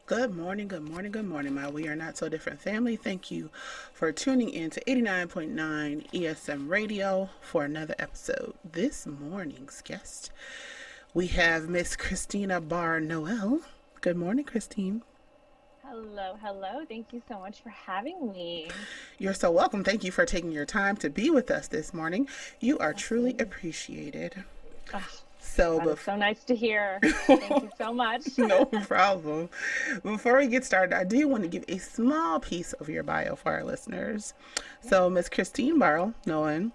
Good morning, good morning, good morning, my We Are Not So Different family. Thank you for tuning in to 89.9 ESM Radio for another episode. This morning's guest, we have Miss Christina Barr Noël. Good morning, Christine. Hello, hello. Thank you so much for having me. You're so welcome. Thank you for taking your time to be with us this morning. You are truly appreciated. Oh. It's so nice to hear. Thank you so much. No problem. Before we get started, I do want to give a small piece of your bio for our listeners. So Miss Christine Barr Noël,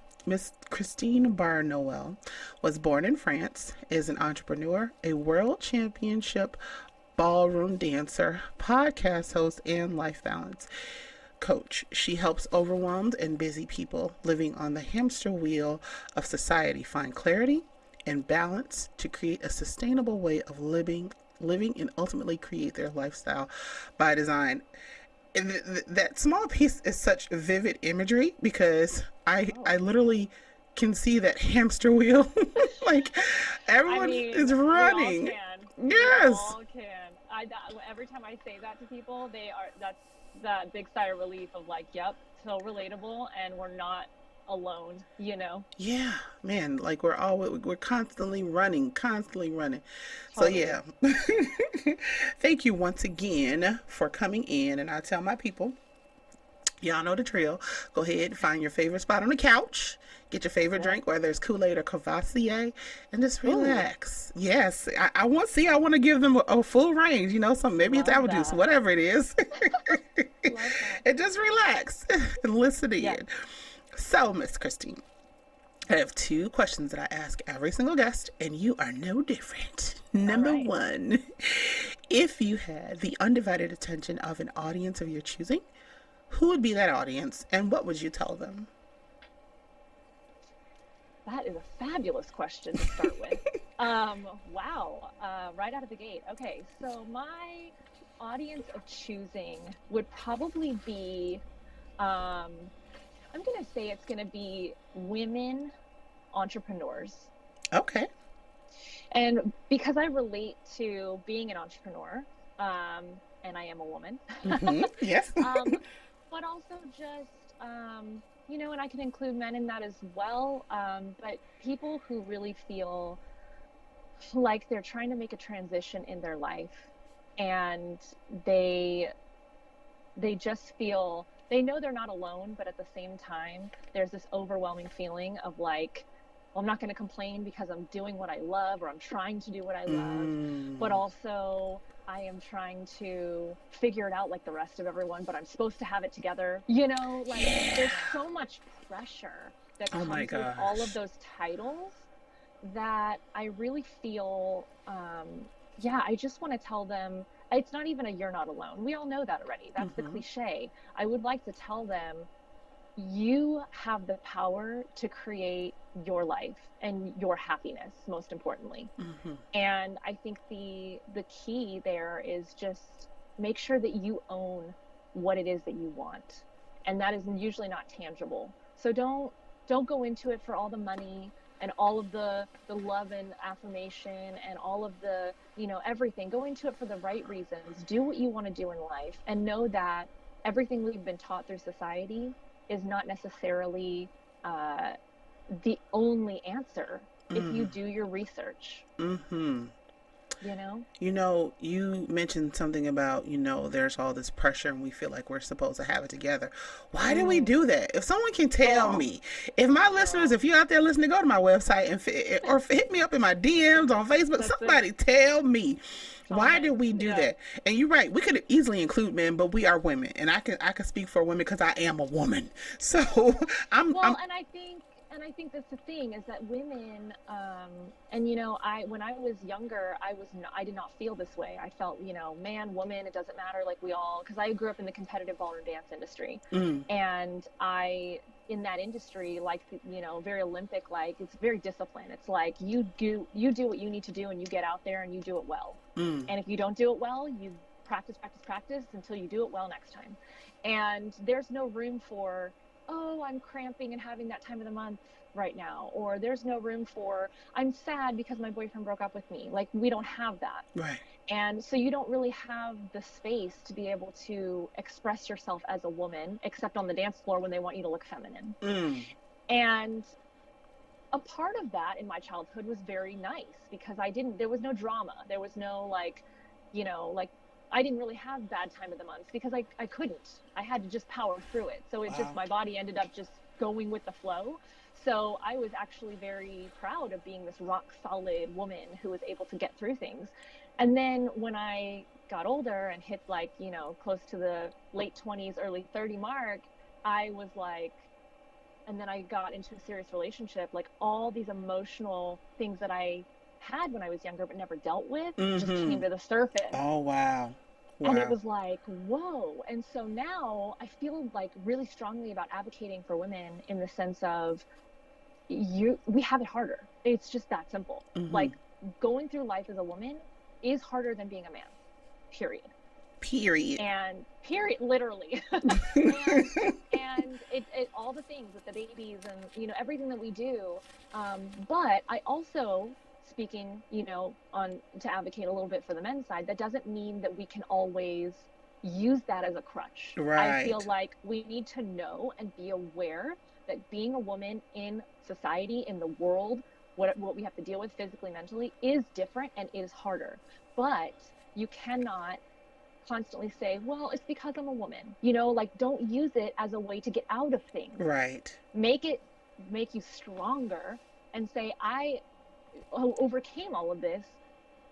was born in France, is an entrepreneur, a world championship ballroom dancer, podcast host, and life balance coach. She helps overwhelmed and busy people living on the hamster wheel of society find clarity and balance to create a sustainable way of living and ultimately create their lifestyle by design. And that small piece is such vivid imagery because I literally can see that hamster wheel. Like everyone is running. We all can. Yes. We all can. Every time I say that to people, that's that big sigh of relief of like, yep, so relatable, and we're not alone, you know. Yeah, man, like we're constantly running. Totally. So yeah. Thank you once again for coming in, and I tell my people, y'all know the drill. Go ahead, find your favorite spot on the couch, get your favorite drink, whether it's Kool-Aid or Cavassier, and just relax. Ooh. Yes, I want to give them a full range, you know, maybe it's apple juice, whatever it is. And just relax and listen in. So, Miss Christine, I have two questions that I ask every single guest, and you are no different. Number one, if you had the undivided attention of an audience of your choosing, who would be that audience, and what would you tell them? That is a fabulous question to start with. Wow, right out of the gate. Okay, so my audience of choosing would probably be... I'm going to say it's going to be women entrepreneurs. Okay. And because I relate to being an entrepreneur, and I am a woman. Mm-hmm. Yes. But also just, you know, and I can include men in that as well. But people who really feel like they're trying to make a transition in their life, and they just feel... They know they're not alone, but at the same time, there's this overwhelming feeling of like, well, I'm not going to complain because I'm doing what I love, or I'm trying to do what I love, but also I am trying to figure it out like the rest of everyone, but I'm supposed to have it together. You know, like there's so much pressure that comes with all of those titles that I really feel, I just want to tell them, it's not even you're not alone. We all know that already. That's the cliche. I would like to tell them, you have the power to create your life and your happiness, most importantly. And I think the key there is just make sure that you own what it is that you want. And that is usually not tangible. So don't go into it for all the money and all of the love and affirmation and all of the, you know, everything. Go into it for the right reasons. Do what you want to do in life, and know that everything we've been taught through society is not necessarily the only answer if you do your research. You know, you mentioned something about, you know, there's all this pressure and we feel like we're supposed to have it together. Why do we do that? If someone can tell me, if my listeners, if you're out there listening, go to my website or hit me up in my DMs on Facebook, somebody tell me. Why did we do that? And you're right. We could easily include men, but we are women, and I can speak for women because I am a woman. So and I think and I think that's the thing is that women, and you know, when I was younger, I did not feel this way. I felt, you know, man, woman, it doesn't matter. Like we all, because I grew up in the competitive ballroom dance industry, Mm. and in that industry, like, you know, very Olympic, like it's very disciplined. It's like you do what you need to do, and you get out there and you do it well. Mm. And if you don't do it well, you practice, practice, practice until you do it well next time. And there's no room for, oh, I'm cramping and having that time of the month right now. Or there's no room for, I'm sad because my boyfriend broke up with me. Like, we don't have that. Right. And so you don't really have the space to be able to express yourself as a woman, except on the dance floor when they want you to look feminine. Mm. And a part of that in my childhood was very nice because there was no drama. There was no like, you know, like I didn't really have bad time of the month because I couldn't. I had to just power through it. So it just, Wow. my body ended up just going with the flow. So I was actually very proud of being this rock solid woman who was able to get through things. And then when I got older and hit like, you know, close to the late 20s, early 30 mark, I was like, and then I got into a serious relationship, like all these emotional things that I had when I was younger but never dealt with just Mm-hmm. came to the surface. Oh, wow. And it Wow. was like, whoa. And so now I feel like really strongly about advocating for women in the sense of we have it harder. It's just that simple. Mm-hmm. Like going through life as a woman is harder than being a man, period. Period. And period, literally. And it all the things with the babies and, you know, everything that we do. But I also, speaking, you know, on to advocate a little bit for the men's side, that doesn't mean that we can always use that as a crutch. I feel Right. like we need to know and be aware that being a woman in society, in the world, what we have to deal with physically, mentally is different and is harder. But you cannot constantly say, well, it's because I'm a woman. You know, like don't use it as a way to get out of things. Right. Make it make you stronger and say, I overcame all of this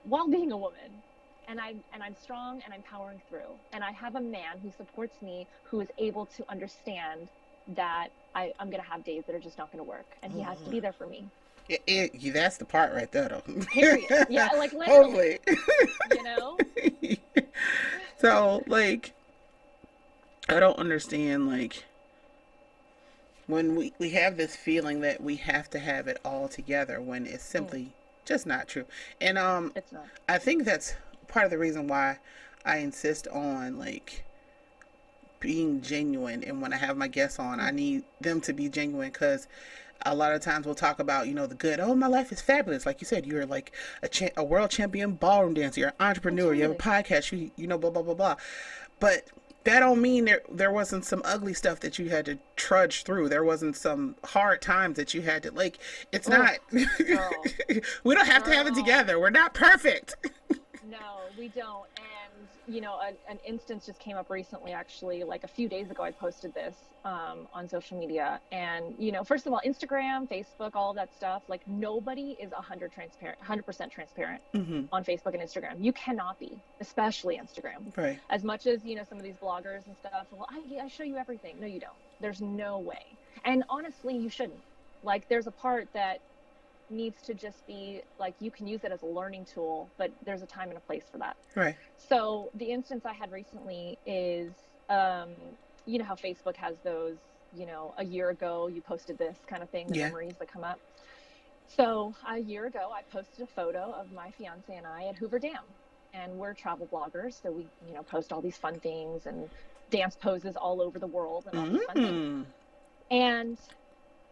while being a woman. And I'm strong and I'm powering through. And I have a man who supports me who is able to understand that I'm gonna have days that are just not gonna work. And he has to Oh, be there for me. that's the part right there, Period. though. Yeah, like literally, Totally. you know? So, like, I don't understand, like, when we have this feeling that we have to have it all together when it's Mm, simply just not true. And it's not. I think that's part of the reason why I insist on like being genuine, and when I have my guests on, I Mm, need them to be genuine because a lot of times we'll talk about, you know, the good. Oh, my life is fabulous. Like you said, you're like a world champion ballroom dancer. You're an entrepreneur. You have a absolutely. podcast. You know, blah blah blah blah. But that don't mean there wasn't some ugly stuff that you had to trudge through. There wasn't some hard times that you had to like. It's Oh, not. girl, We don't have to have it girl. together. We're not perfect. No, we don't. And, you know, an instance just came up recently, actually, like a few days ago, I posted this on social media. And, you know, first of all, Instagram, Facebook, all of that stuff, like nobody is 100% transparent Mm-hmm. on Facebook and Instagram. You cannot be, especially Instagram. Right. As much as, you know, some of these bloggers and stuff, well, I show you everything. No, you don't. There's no way. And honestly, you shouldn't. Like, there's a part that needs to just be like you can use it as a learning tool, but there's a time and a place for that. Right. So the instance I had recently is, um, you know how Facebook has those, you know, a year ago you posted this kind of thing, the Yeah. memories that come up. So a year ago I posted a photo of my fiance and I at Hoover Dam, and we're travel bloggers, so we, you know, post all these fun things and dance poses all over the world and all these fun things. Mm-hmm. And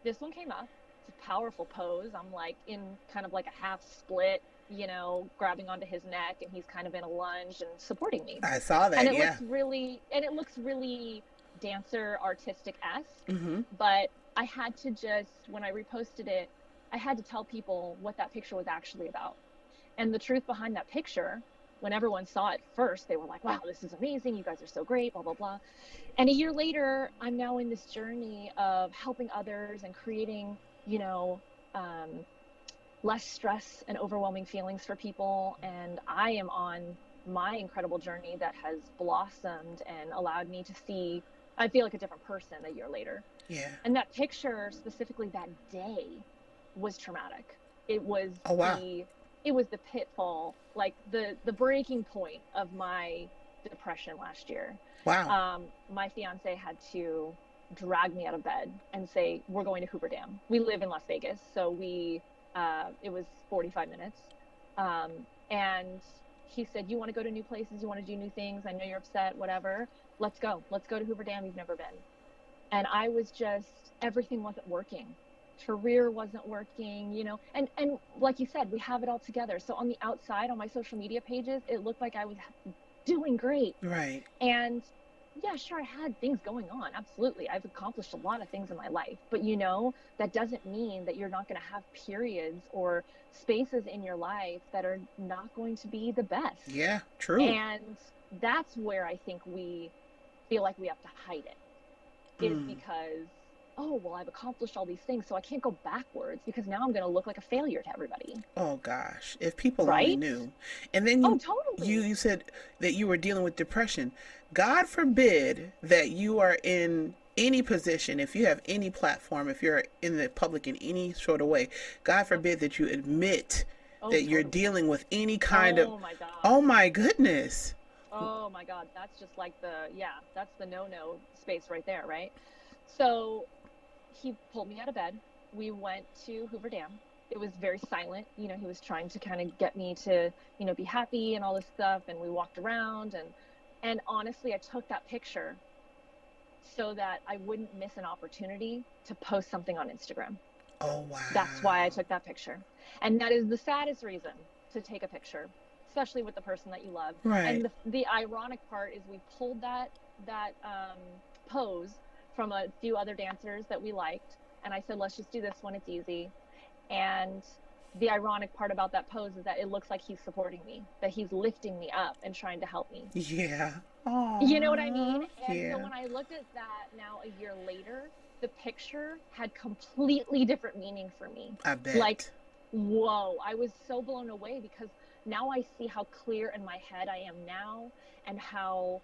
this one came up. It's a powerful pose. I'm like in kind of like a half split, you know, grabbing onto his neck, and he's kind of in a lunge and supporting me. I saw And that. Yeah. it looks really dancer artistic-esque, Mm-hmm. but I had to just, when I reposted it, I had to tell people what that picture was actually about. And the truth behind that picture, when everyone saw it first, they were like, wow, this is amazing. You guys are so great, blah, blah, blah. And a year later, I'm now in this journey of helping others and creating, you know, um, less stress and overwhelming feelings for people. And I am on my incredible journey that has blossomed and allowed me to see, I feel like a different person a year later. Yeah. And that picture, specifically that day, was traumatic. It was Oh, wow. the pitfall, like the breaking point of my depression last year. Wow. My fiance had to drag me out of bed and say, "We're going to Hoover Dam." We live in Las Vegas, so it was 45 minutes. Um, and he said, "You want to go to new places? You want to do new things? I know you're upset, whatever. Let's go. Let's go to Hoover Dam. You've never been." And I was just, everything wasn't working. Career wasn't working, and like you said, we have it all together. So on the outside, on my social media pages, it looked like I was doing great. Right. And yeah, sure, I had things going on. Absolutely. I've accomplished a lot of things in my life. But that doesn't mean that you're not going to have periods or spaces in your life that are not going to be the best. Yeah, true. And that's where I think we feel like we have to hide it, is because, oh, well, I've accomplished all these things, so I can't go backwards because now I'm going to look like a failure to everybody. Oh gosh, if people Right? only knew. And then totally. you said that you were dealing with depression. God forbid that you are in any position, if you have any platform, if you're in the public in any sort of way, God forbid that you admit that you're dealing with any kind of. Oh my God. Oh my goodness. Oh my God, that's just like that's the no-no space right there, right? So he pulled me out of bed. We went to Hoover Dam. It was very silent. He was trying to kind of get me to, be happy and all this stuff. And we walked around and honestly, I took that picture so that I wouldn't miss an opportunity to post something on Instagram. Oh, wow. That's why I took that picture. And that is the saddest reason to take a picture, especially with the person that you love. Right. And the ironic part is we pulled that pose from a few other dancers that we liked. And I said, let's just do this one. It's easy. And the ironic part about that pose is that it looks like he's supporting me, that he's lifting me up and trying to help me. Yeah. Aww. You know what I mean? And yeah. So when I looked at that now a year later, the picture had completely different meaning for me. I bet. Like, whoa, I was so blown away because now I see how clear in my head I am now and how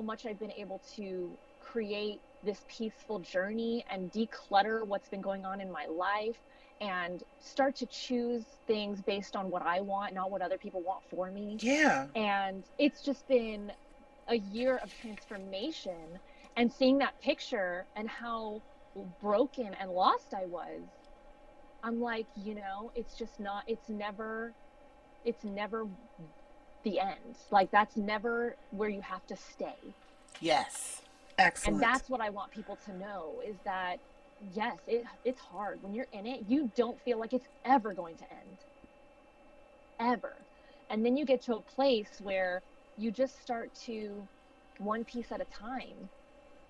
much I've been able to create this peaceful journey and declutter what's been going on in my life and start to choose things based on what I want, not what other people want for me. Yeah. And it's just been a year of transformation, and seeing that picture and how broken and lost I was, I'm like, it's never the end. Like, that's never where you have to stay. Yes. Excellent. And that's what I want people to know, is that, yes, it's hard. When you're in it, you don't feel like it's ever going to end. Ever. And then you get to a place where you just start to, one piece at a time,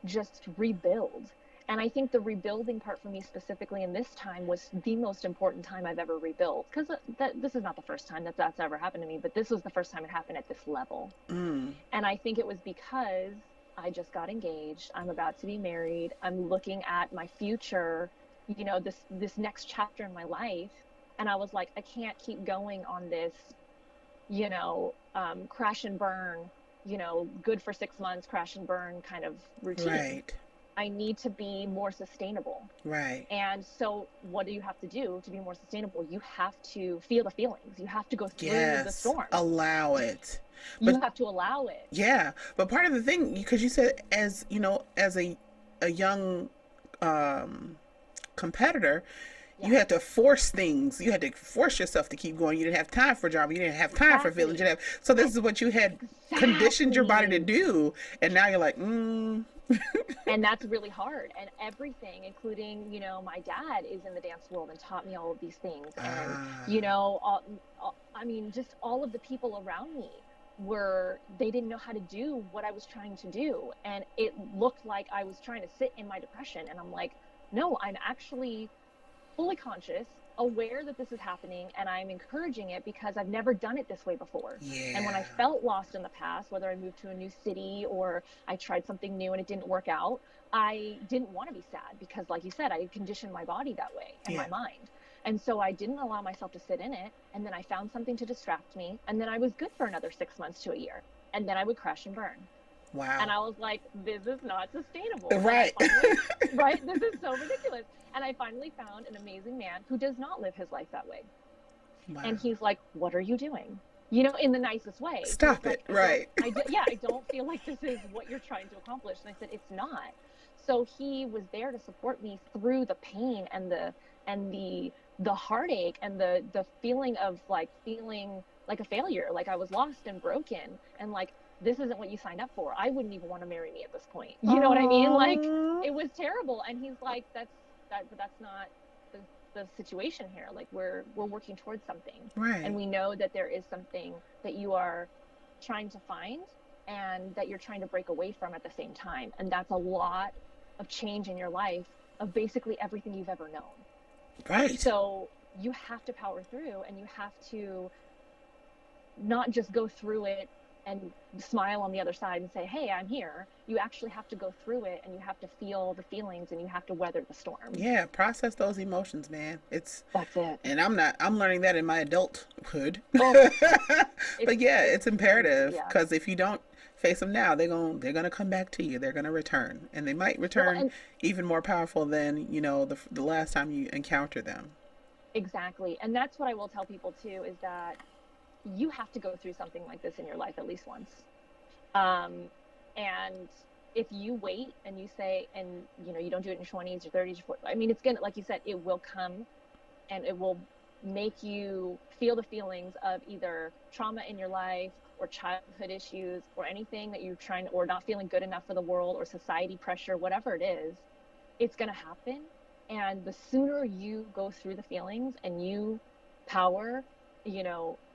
just rebuild. And I think the rebuilding part for me specifically in this time was the most important time I've ever rebuilt. Because this is not the first time that's ever happened to me, but this was the first time it happened at this level. And I think it was because I just got engaged. I'm about to be married. I'm looking at my future, this next chapter in my life. And I was like, I can't keep going on this, crash and burn, good for 6 months, crash and burn kind of routine. Right. I need to be more sustainable. Right. And so what do you have to do to be more sustainable? You have to feel the feelings. You have to go through the storm. Allow it. You have to allow it. Yeah. But part of the thing, because you said as a young competitor, you had to force things. You had to force yourself to keep going. You didn't have time for drama. You didn't have time for feelings. So this is what you had conditioned your body to do. And now you're like, And that's really hard. And everything, including, my dad is in the dance world and taught me all of these things. And, just all of the people around me they didn't know how to do what I was trying to do. And it looked like I was trying to sit in my depression. And I'm like, no, I'm actually fully conscious, aware that this is happening, and I'm encouraging it because I've never done it this way before. Yeah. And when I felt lost in the past, whether I moved to a new city or I tried something new and it didn't work out, I didn't want to be sad because, like you said, I had conditioned my body that way and my mind. And so I didn't allow myself to sit in it. And then I found something to distract me. And then I was good for another 6 months to a year. And then I would crash and burn. Wow. And I was like, this is not sustainable. And I Right. finally, right, this is so ridiculous. And I finally found an amazing man who does not live his life that way. Wow. And he's like, what are you doing? You know, in the nicest way. He was Stop like, it. Right. yeah, I don't feel like this is what you're trying to accomplish. And I said, it's not. So he was there to support me through the pain and the heartache and the feeling of like feeling like a failure, like I was lost and broken, and like this isn't what you signed up for. I wouldn't even want to marry me at this point. You know what I mean? Like Aww. it was terrible. And he's like, but that's not the, the situation here. Like we're working towards something, and Right. we know that there is something that you are trying to find and that you're trying to break away from at the same time. And that's a lot of change in your life of basically everything you've ever known. Right. So you have to power through, and you have to not just go through it and smile on the other side and say, hey, I'm here. You actually have to go through it, and you have to feel the feelings, and you have to weather the storm. Yeah, process those emotions, man. It's That's it. and I'm learning that in my adulthood. Oh, But yeah, it's imperative yeah. because if you don't face them now, they're going to come back to you. They're going to return, and they might Well, return and even more powerful than, the last time you encounter them. exactly. And that's what I will tell people too, is that you have to go through something like this in your life at least once. Um, and if you wait and you say, and you don't do it in your 20s, your 30s, your 40s, I mean, it's gonna, like you said, it will come, and it will make you feel the feelings of either trauma in your life or childhood issues or anything that you're trying, or not feeling good enough for the world or society pressure, whatever it is, it's going to happen. And the sooner you go through the feelings and you power,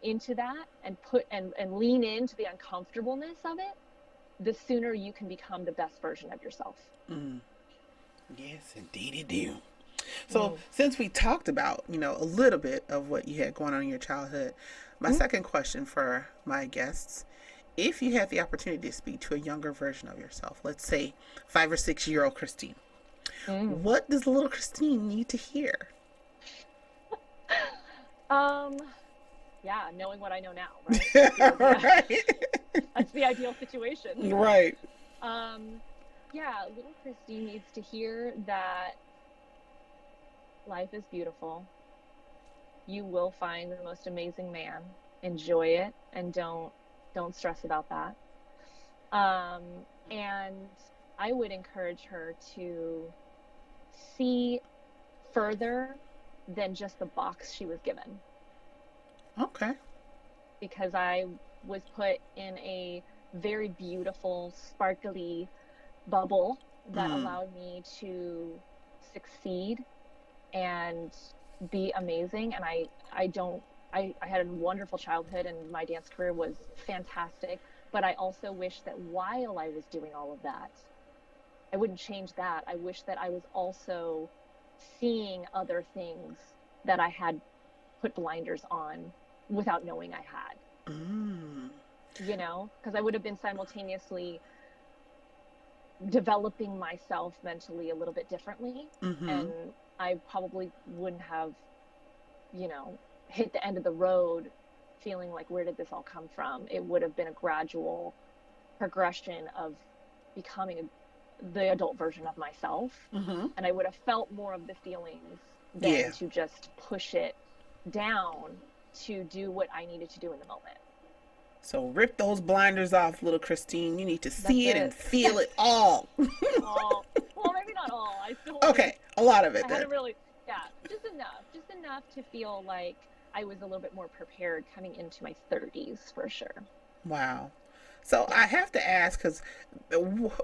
into that and and lean into the uncomfortableness of it, the sooner you can become the best version of yourself. Mm. Yes, indeed, you do. So, Mm. since we talked about, a little bit of what you had going on in your childhood, my Mm. second question for my guests, if you had the opportunity to speak to a younger version of yourself, let's say 5 or 6 year old Christine, Mm. what does little Christine need to hear? Um, yeah, knowing what I know now, right? Yeah, Right. that's the ideal situation. Right. Um, yeah, little Christine needs to hear that life is beautiful. You will find the most amazing man. Enjoy it, and don't stress about that. Um, and I would encourage her to see further than just the box she was given, Okay. because I was put in a very beautiful, sparkly bubble that Mm. allowed me to succeed and be amazing. And I don't I had a wonderful childhood, and my dance career was fantastic, but I also wish that while I was doing all of that, I wouldn't change that. I wish that I was also seeing other things that I had put blinders on without knowing I had, Mm. because I would have been simultaneously developing myself mentally a little bit differently. Mm-hmm. And I probably wouldn't have, hit the end of the road feeling like, where did this all come from? It would have been a gradual progression of becoming the adult version of myself. Mm-hmm. And I would have felt more of the feelings Yeah. than to just push it down to do what I needed to do in the moment. So rip those blinders off, little Christine. You need to That's see it and it. feel it all. All, well, maybe not all. I still Okay, a lot of it I then. hadn't really, yeah, just enough to feel like I was a little bit more prepared coming into my 30s for sure. Wow. So Yeah. I have to ask, because the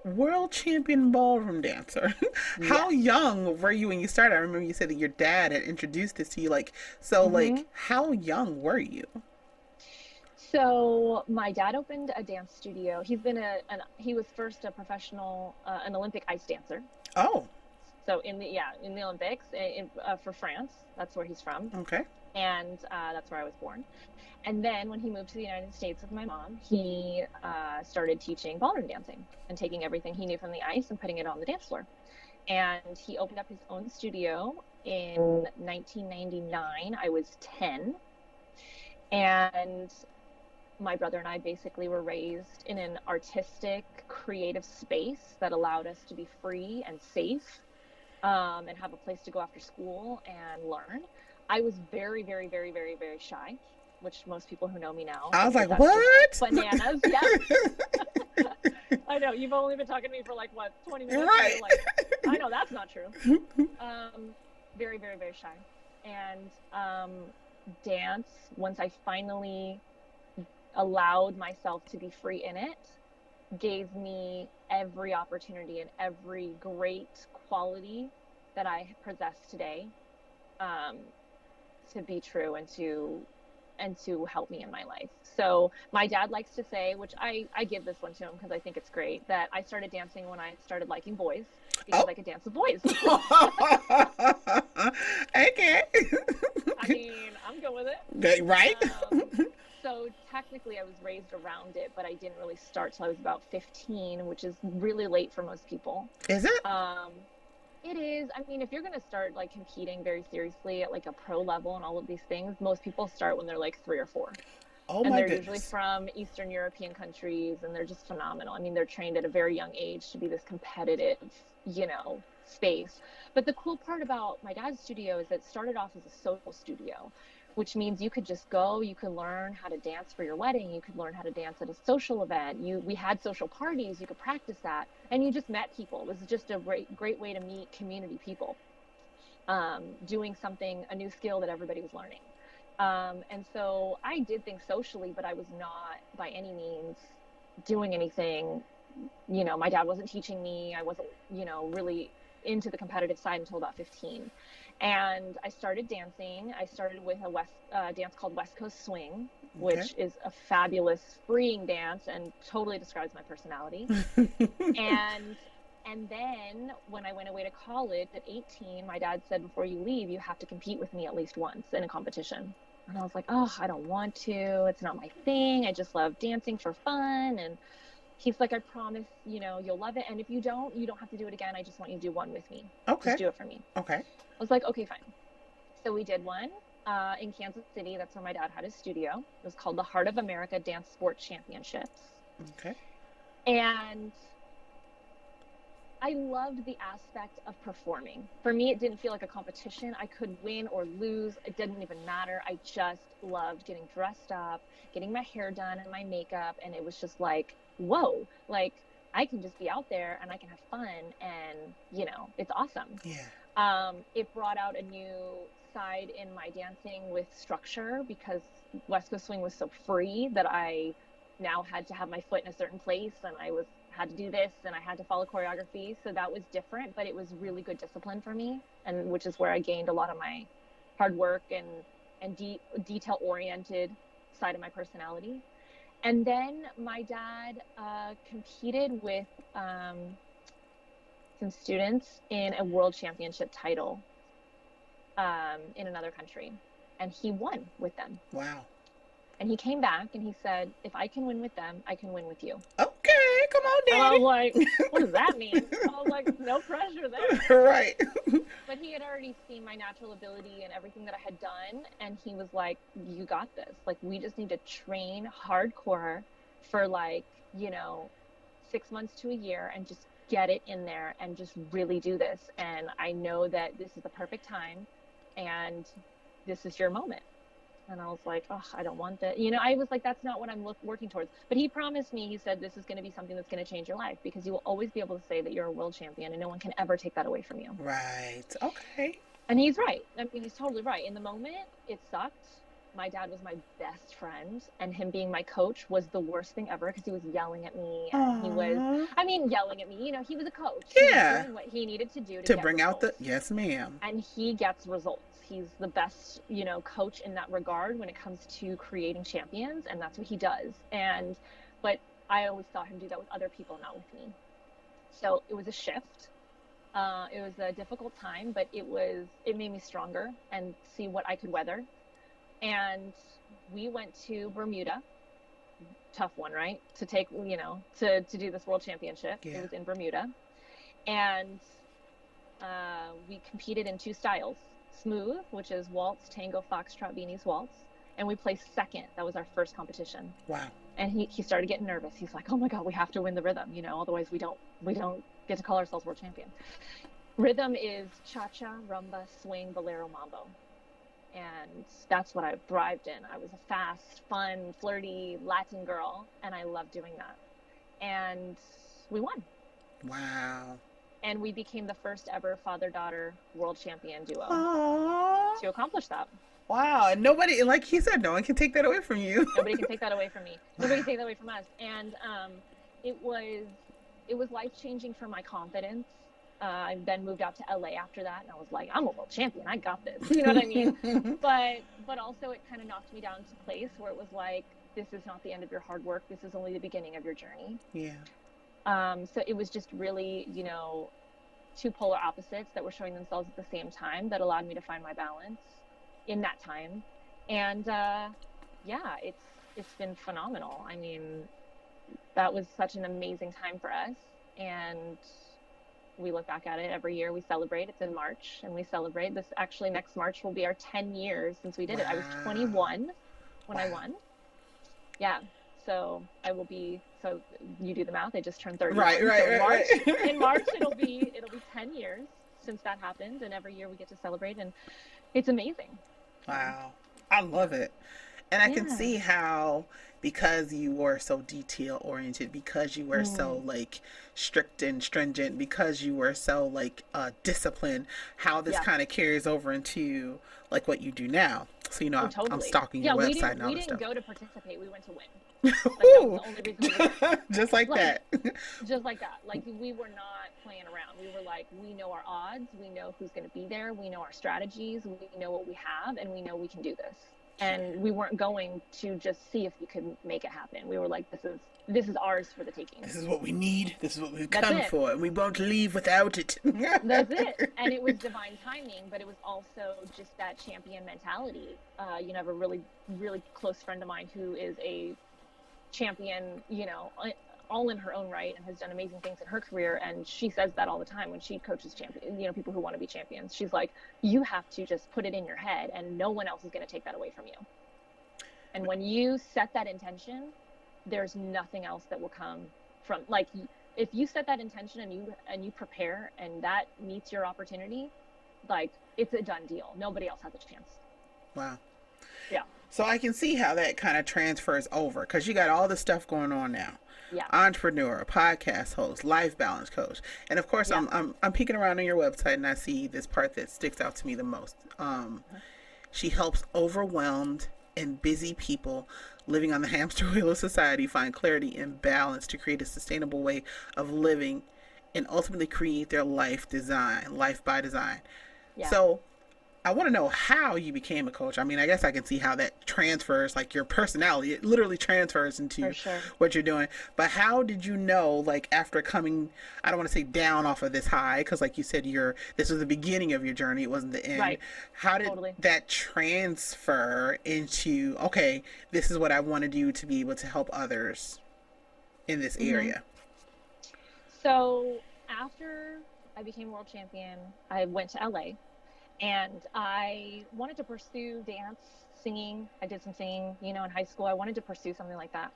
world champion ballroom dancer, how Yes. young were you when you started? I remember you said that your dad had introduced this to you. So Hmm. how young were you? So my dad opened a dance studio. He's been he was first a professional, an Olympic ice dancer. Oh, So in the Olympics for France, that's where he's from, okay. and that's where I was born. And then when he moved to the United States with my mom, he started teaching ballroom dancing and taking everything he knew from the ice and putting it on the dance floor. And he opened up his own studio in 1999. I was 10, and my brother and I basically were raised in an artistic, creative space that allowed us to be free and safe, and have a place to go after school and learn. I was very, very, very, very, very shy, which most people who know me now I was think that like, that's what? just bananas. Yeah. I know. You've only been talking to me for like, what, 20 minutes? Right. You're like, I know that's not true. Very, very, very shy. And dance, once I finally allowed myself to be free in it, gave me every opportunity and every great quality that I possess today, to be true and to help me in my life. So my dad likes to say, which I give this one to him because I think it's great, that I started dancing when I started liking boys because Oh. I could dance with boys. Okay. I mean, I'm good with it. Right? So technically I was raised around it, but I didn't really start till I was about 15, which is really late for most people. Is it? It is. I mean, if you're going to start like competing very seriously at like a pro level and all of these things, most people start when they're like 3 or 4. Oh And my they're goodness. usually from Eastern European countries, and they're just phenomenal. I mean, they're trained at a very young age to be this competitive, space. But the cool part about my dad's studio is that it started off as a social studio, which means you could just go, you could learn how to dance for your wedding, you could learn how to dance at a social event. We had social parties, you could practice that, and you just met people. It was just a great way to meet community people, doing something, a new skill that everybody was learning. And so I did things socially, but I was not by any means doing anything. My dad wasn't teaching me. I wasn't, really into the competitive side until about 15. And I started dancing. I started with a dance called West Coast Swing, which is a fabulous freeing dance and totally describes my personality. And then when I went away to college at 18, my dad said, before you leave, you have to compete with me at least once in a competition. And I was like, oh, I don't want to. It's not my thing. I just love dancing for fun. And he's like, I promise, you'll love it. And if you don't have to do it again. I just want you to do one with me. Okay. Just do it for me. Okay. I was like, okay, fine. So we did one in Kansas City. That's where my dad had his studio. It was called the Heart of America Dance Sport Championships. Okay. And I loved the aspect of performing. For me, it didn't feel like a competition. I could win or lose. It didn't even matter. I just loved getting dressed up, getting my hair done and my makeup. And it was just like, whoa, like I can just be out there and I can have fun. And, it's awesome. Yeah. It brought out a new side in my dancing with structure, because West Coast Swing was so free that I now had to have my foot in a certain place, and I had to do this, and I had to follow choreography. So that was different, but it was really good discipline for me, and which is where I gained a lot of my hard work and detail oriented side of my personality. And then my dad competed with some students in a world championship title in another country, and he won with them. Wow. And he came back and he said, if I can win with them, I can win with you. Okay, come on, Daddy. And I was like, what does that mean? I was like, no pressure there. Right. But he had already seen my natural ability and everything that I had done. And he was like, you got this. Like, we just need to train hardcore for 6 months to a year and just get it in there and just really do this. And I know that this is the perfect time and this is your moment. And I was like, oh, I don't want that. I was like, that's not what I'm working towards. But he promised me, he said, this is going to be something that's going to change your life, because you will always be able to say that you're a world champion and no one can ever take that away from you. Right. Okay. And he's right. I mean, he's totally right. In the moment, it sucked. My dad was my best friend, and him being my coach was the worst thing ever, because he was yelling at me. And he was, yelling at me. He was a coach. Yeah. He was doing what he needed to do to bring results. out yes, ma'am. And he gets results. He's the best, coach in that regard when it comes to creating champions, and that's what he does. But I always saw him do that with other people, not with me. So it was a shift. It was a difficult time, but it made me stronger and see what I could weather. And we went to Bermuda. Tough one, right? To take, to do this world championship. Yeah. It was in Bermuda. And we competed in 2 styles. Smooth, which is waltz, tango, foxtrot, Viennese waltz. And we placed second. That was our first competition. Wow. And he started getting nervous. He's like, oh my God, we have to win the rhythm, otherwise we don't get to call ourselves world champion. Rhythm is cha-cha, rumba, swing, bolero, mambo. And that's what I thrived in. I was a fast, fun, flirty Latin girl, and I loved doing that. And we won. Wow. And we became the first ever father-daughter world champion duo Aww. to accomplish that. Wow. And nobody, like he said, no one can take that away from you. Nobody can take that away from me. Nobody can take that away from us. And it was life-changing for my confidence. I then moved out to LA after that, and I was like, I'm a world champion. I got this. You know what I mean? But also it kind of knocked me down to a place where it was like, this is not the end of your hard work. This is only the beginning of your journey. Yeah. So it was just really, two polar opposites that were showing themselves at the same time that allowed me to find my balance in that time. And yeah, it's been phenomenal. I mean, that was such an amazing time for us. And we look back at it every year. We celebrate. It's in March, and we celebrate. This actually next March will be our 10 years since we did it. I was 21 when I won. Yeah. So I will be, so you do the math. I just turned 30. Right. In March, it'll be 10 years since that happened. And every year we get to celebrate, and it's amazing. Wow. I love it. And I can see how, because you were so detail oriented, because you were so like strict and stringent, because you were so like disciplined, how this kind of carries over into like what you do now. So, Totally. I'm stalking your website and all we this didn't stuff. go to participate. We went to win. Like, that was the only reason Just like that. Just like that. Like, we were not playing around. We were like, we know our odds. We know who's going to be there. We know our strategies. We know what we have, and we know we can do this. And we weren't going to just see if we could make it happen. We were like, this is ours for the taking. This is what we need. This is what we've come for. And we won't leave without it. That's it. And it was divine timing, but it was also just that champion mentality. I have a really, really close friend of mine who is a champion, all in her own right, and has done amazing things in her career. And she says that all the time when she coaches people who want to be champions. She's like, you have to just put it in your head, and no one else is going to take that away from you. And when you set that intention, there's nothing else that will come from, like, if you set that intention and you prepare, and that meets your opportunity, like, it's a done deal. Nobody else has a chance. Wow. Yeah. So I can see how that kind of transfers over, because you got all this stuff going on now. Yeah. Entrepreneur, podcast host, life balance coach, and of course, I'm peeking around on your website, and I see this part that sticks out to me the most. She helps overwhelmed and busy people living on the hamster wheel of society find clarity and balance to create a sustainable way of living, and ultimately create their life by design. Yeah. So I want to know how you became a coach. I mean, I guess I can see how that transfers, like your personality, it literally transfers into what you're doing. But how did you know, like, after coming, I don't want to say down off of this high, because like you said, this was the beginning of your journey, it wasn't the end. Right. How did that transfer into, okay, this is what I want to do to be able to help others in this area? So after I became world champion, I went to LA. And I wanted to pursue dance, singing. I did some singing, in high school. I wanted to pursue something like that.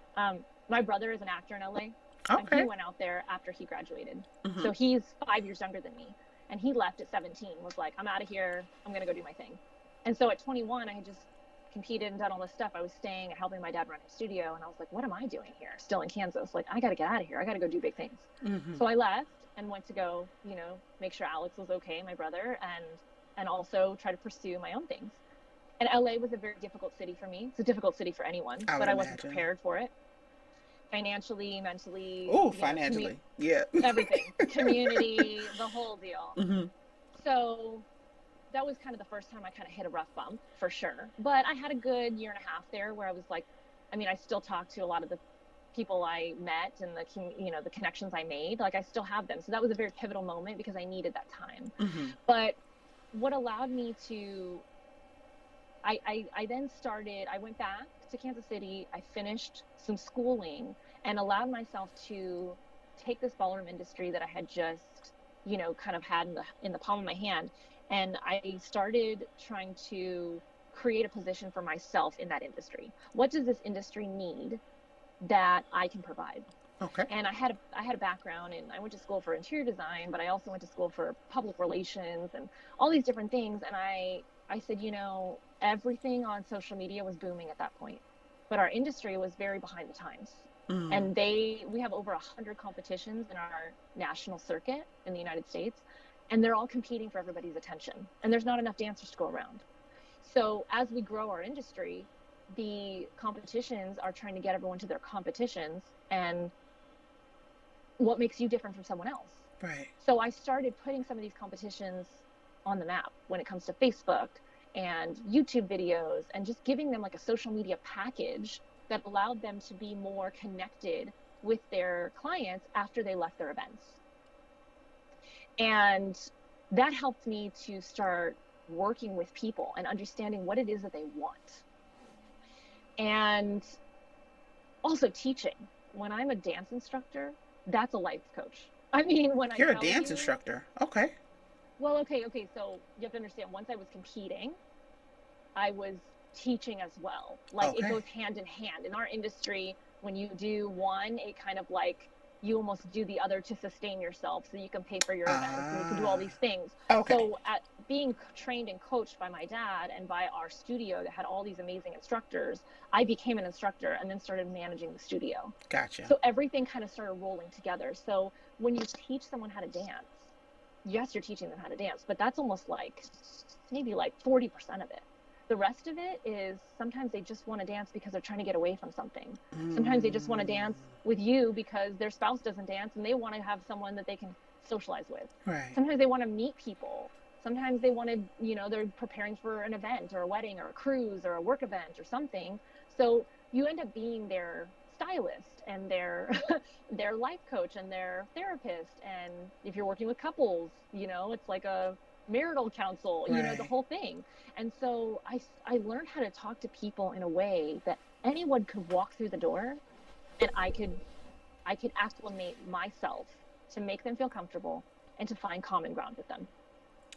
My brother is an actor in LA. Okay. And he went out there after he graduated. Mm-hmm. So he's 5 years younger than me. And he left at 17, was like, I'm out of here. I'm going to go do my thing. And so at 21, I had just competed and done all this stuff. I was staying and helping my dad run his studio. And I was like, what am I doing here? Still in Kansas. Like, I got to get out of here. I got to go do big things. Mm-hmm. So I left and went to go, make sure Alex was okay, my brother, and also try to pursue my own things. And LA was a very difficult city for me. It's a difficult city for anyone, but I wasn't prepared for it. Financially, mentally. Oh, financially. Yeah. Everything. Community, the whole deal. Mm-hmm. So that was kind of the first time I kind of hit a rough bump, for sure. But I had a good year and a half there where I was like, I still talk to a lot of the people I met and the connections I made. Like, I still have them. So that was a very pivotal moment because I needed that time. Mm-hmm. But what allowed me to, I then started, I went back to Kansas City, I finished some schooling and allowed myself to take this ballroom industry that I had just, kind of had in the palm of my hand. And I started trying to create a position for myself in that industry. What does this industry need that I can provide. Okay. And I had a background, and I went to school for interior design, but I also went to school for public relations and all these different things. And I said, you know, everything on social media was booming at that point, but our industry was very behind the times. Mm. And we have over 100 competitions in our national circuit in the United States, and they're all competing for everybody's attention. And there's not enough dancers to go around. So as we grow our industry, the competitions are trying to get everyone to their competitions, and what makes you different from someone else? Right. So I started putting some of these competitions on the map when it comes to Facebook and YouTube videos, and just giving them like a social media package that allowed them to be more connected with their clients after they left their events. And that helped me to start working with people and understanding what it is that they want. And also teaching. When I'm a dance instructor, that's a life coach. I mean, when I You're a tell dance you, instructor. Okay. well, okay, so you have to understand, once I was competing, I was teaching as well. Like, it Okay. goes hand in hand. In our industry, when you do one, it kind of like you almost do the other to sustain yourself so you can pay for your events and you can do all Ah. these things. Okay. So, at being trained and coached by my dad and by our studio that had all these amazing instructors, I became an instructor and then started managing the studio. Gotcha. So everything kind of started rolling together. So when you teach someone how to dance, yes, you're teaching them how to dance, but that's almost like maybe like 40% of it. The rest of it is sometimes they just want to dance because they're trying to get away from something. Sometimes they just want to Mm. dance with you because their spouse doesn't dance and they want to have someone that they can socialize with. Right. Sometimes they want to meet people. Sometimes they want to, you know, they're preparing for an event or a wedding or a cruise or a work event or something. So you end up being their stylist and their their life coach and their therapist. And if you're working with couples, you know, it's like a marital counsel, you know, the Right. whole thing. And so I learned how to talk to people in a way that anyone could walk through the door, and I could acclimate myself to make them feel comfortable and to find common ground with them.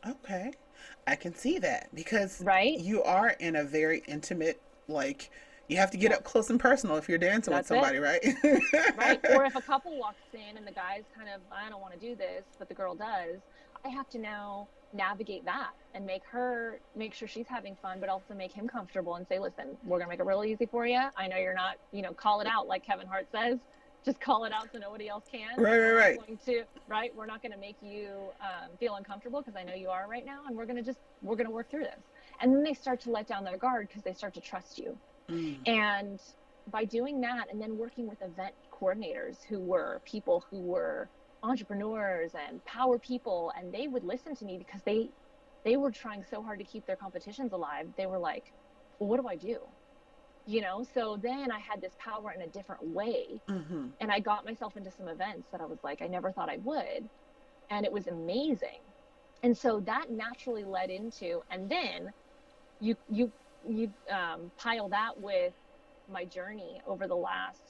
Okay. I can see that because Right? you are in a very intimate, like, you have to get Yeah, up close and personal if you're dancing with that's it. somebody, right? Right. Or if a couple walks in and the guy's kind of, I don't want to do this, but the girl does, I have to now navigate that and make sure she's having fun, but also make him comfortable and say, listen, we're going to make it real easy for you. I know you're not, you know, call it out like Kevin Hart says. Just call it out so nobody else can. Right, But right, we're not right. going to, right? We're not going to make you feel uncomfortable because I know you are right now. And we're going to work through this. And then they start to let down their guard because they start to trust you. Mm. And by doing that and then working with event coordinators who were people who were entrepreneurs and power people, and they would listen to me because they were trying so hard to keep their competitions alive. They were like, well, what do I do? You know, so then I had this power in a different way, Mm-hmm. and I got myself into some events that I was like, I never thought I would, and it was amazing. And so that naturally led into, and then you pile that with my journey over the last,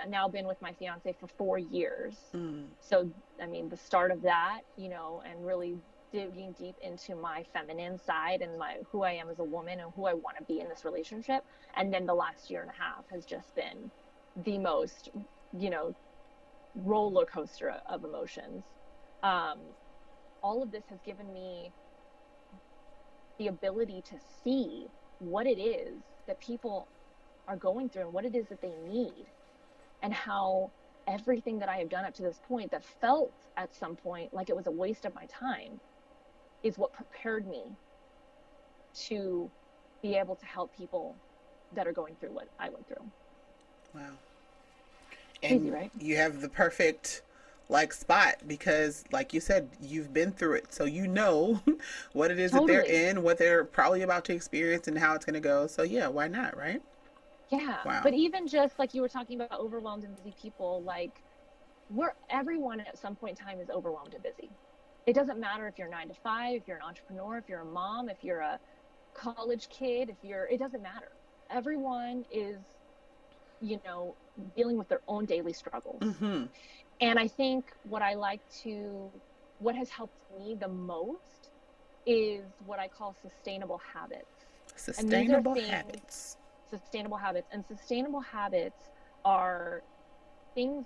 now been with my fiance for 4 years. Mm. So I mean, the start of that, you know, and really digging deep into my feminine side and my who I am as a woman and who I want to be in this relationship. And then the last year and a half has just been the most, you know, roller coaster of emotions. um, all of this has given me the ability to see what it is that people are going through and what it is that they need, and how everything that I have done up to this point that felt at some point like it was a waste of my time is what prepared me to be able to help people that are going through what I went through. Wow. Crazy, And right? you have the perfect like spot because like you said you've been through it so you know what it is that they're Totally. in, what they're probably about to experience and how it's going to go, so yeah, why not, right? Yeah. Wow. But even just like you were talking about overwhelmed and busy people, like everyone at some point in time is overwhelmed and busy. It doesn't matter if you're 9 to 5, if you're an entrepreneur, if you're a mom, if you're a college kid, it doesn't matter. Everyone is, you know, dealing with their own daily struggles. Mm-hmm. And I think what has helped me the most is what I call sustainable habits. And these are Sustainable things, habits. sustainable habits. And sustainable habits are things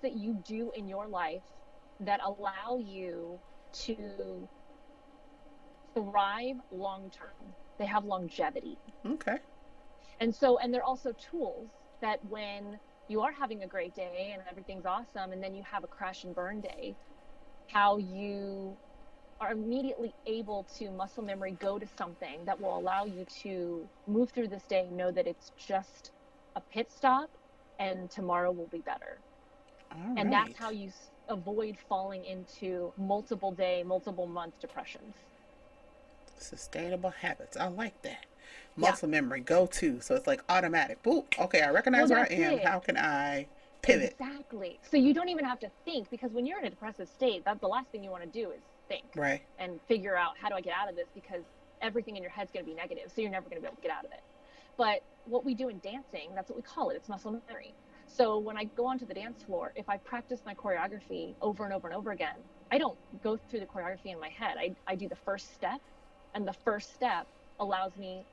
that you do in your life that allow you to thrive long term. They have longevity. Okay. And they're also tools that when you are having a great day and everything's awesome, and then you have a crash and burn day, how you are immediately able to muscle memory go to something that will allow you to move through this day, know that it's just a pit stop and tomorrow will be better. All And that's right. how you avoid falling into multiple day, multiple month depressions. Sustainable habits. I like that. Yeah. Muscle memory, go to. So it's like automatic. Boop. Okay, I Well, recognize where I that's am. it. How can I pivot? Exactly. So you don't even have to think, because when you're in a depressive state, that's the last thing you want to do is think Right. and figure out, how do I get out of this? Because everything in your head's going to be negative. So you're never going to be able to get out of it. But what we do in dancing, that's what we call it. It's muscle memory. So when I go onto the dance floor, if I practice my choreography over and over and over again, I don't go through the choreography in my head. I do the first step, and the first step allows me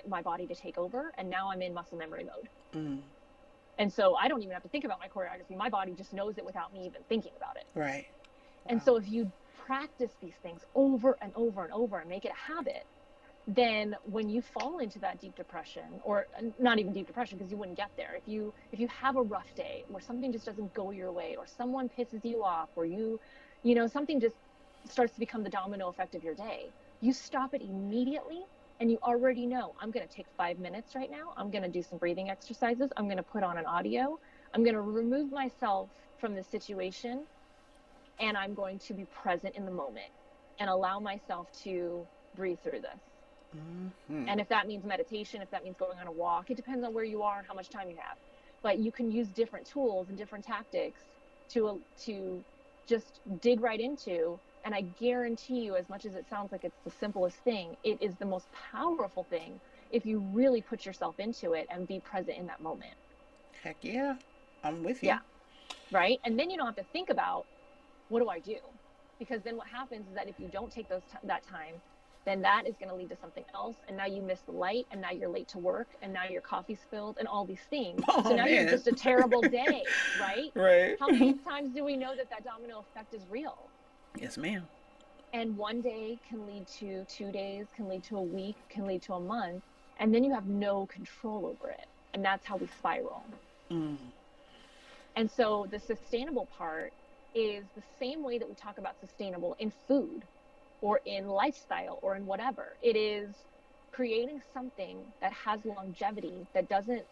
my body to take over, and now I'm in muscle memory mode. Mm. And so I don't even have to think about my choreography. My body just knows it without me even thinking about it. Right. And Wow. so if you practice these things over and over and over and make it a habit, then when you fall into that deep depression, or not even deep depression because you wouldn't get there, if you have a rough day where something just doesn't go your way, or someone pisses you off, or something just starts to become the domino effect of your day, you stop it immediately. And you already know, I'm going to take 5 minutes right now. I'm going to do some breathing exercises. I'm going to put on an audio. I'm going to remove myself from the situation, and I'm going to be present in the moment and allow myself to breathe through this. Mm-hmm. And if that means meditation, if that means going on a walk, it depends on where you are and how much time you have. But you can use different tools and different tactics to just dig right into. And I guarantee you, as much as it sounds like it's the simplest thing, it is the most powerful thing if you really put yourself into it and be present in that moment. Heck yeah. I'm with you. Yeah. Right. And then you don't have to think about, what do I do? Because then what happens is that if you don't take that time, then that is going to lead to something else. And now you miss the light, and now you're late to work, and now your coffee spilled, and all these things. So Oh now you have man. just a terrible day, right? Right. How many times do we know that domino effect is real? Yes, ma'am. And one day can lead to 2 days, can lead to a week, can lead to a month, and then you have no control over it. And that's how we spiral. Mm. And so the sustainable part is the same way that we talk about sustainable in food or in lifestyle or in whatever. It is creating something that has longevity, that doesn't